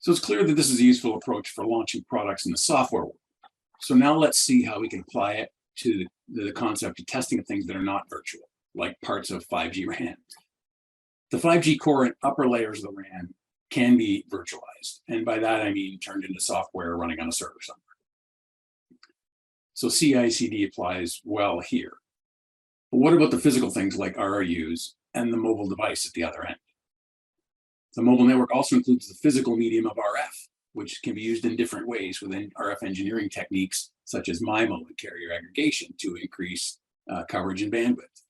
So it's clear that this is a useful approach for launching products in the software world. So now let's see how we can apply it to the concept of testing of things that are not virtual, like parts of 5G RAN. The 5G core and upper layers of the RAN can be virtualized. And by that, I mean turned into software running on a server somewhere. So CICD applies well here. But what about the physical things like RRUs and the mobile device at the other end? The mobile network also includes the physical medium of RF, which can be used in different ways within RF engineering techniques, such as MIMO and carrier aggregation to increase coverage and bandwidth.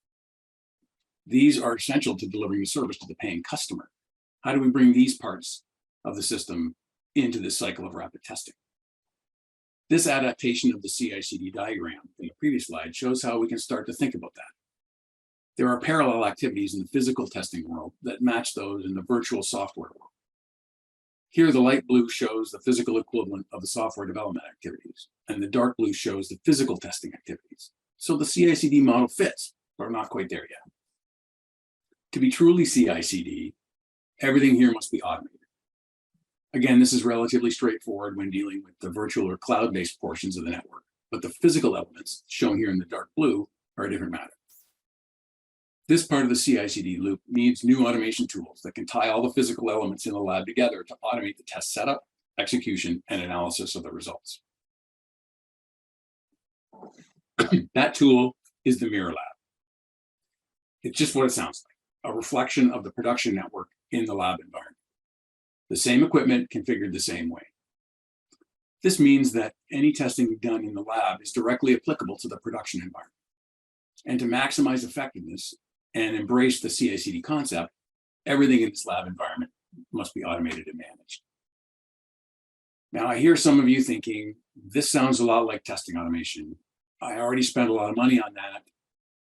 These are essential to delivering the service to the paying customer. How do we bring these parts of the system into this cycle of rapid testing? This adaptation of the CICD diagram in the previous slide shows how we can start to think about that. There are parallel activities in the physical testing world that match those in the virtual software world. Here, the light blue shows the physical equivalent of the software development activities, and the dark blue shows the physical testing activities. So the CICD model fits, but we're not quite there yet. To be truly CICD, everything here must be automated. Again, this is relatively straightforward when dealing with the virtual or cloud-based portions of the network, but the physical elements shown here in the dark blue are a different matter. This part of the CICD loop needs new automation tools that can tie all the physical elements in the lab together to automate the test setup, execution, and analysis of the results. That tool is the Mirror Lab. It's just what it sounds like, a reflection of the production network in the lab environment. The same equipment configured the same way. This means that any testing done in the lab is directly applicable to the production environment. And to maximize effectiveness and embrace the CICD concept, everything in this lab environment must be automated and managed. Now, I hear some of you thinking, this sounds a lot like testing automation. I already spent a lot of money on that.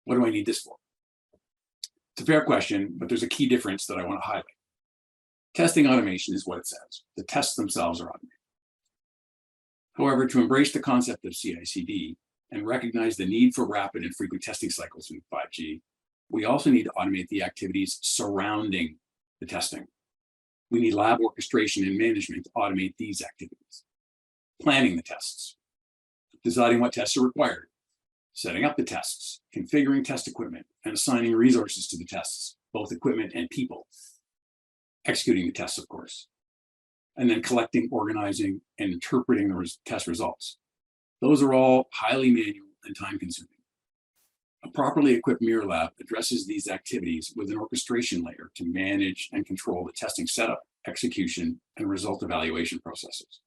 What do I need this for? It's a fair question, but there's a key difference that I want to highlight. Testing automation is what it says. The tests themselves are automated. However, to embrace the concept of CICD and recognize the need for rapid and frequent testing cycles in 5G, we also need to automate the activities surrounding the testing. We need lab orchestration and management to automate these activities. Planning the tests, deciding what tests are required, setting up the tests, configuring test equipment, and assigning resources to the tests, both equipment and people. Executing the tests, of course, and then collecting, organizing, and interpreting the test results. Those are all highly manual and time-consuming. A properly equipped Mirror Lab addresses these activities with an orchestration layer to manage and control the testing setup, execution, and result evaluation processes,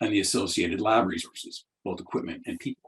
and the associated lab resources, both equipment and people.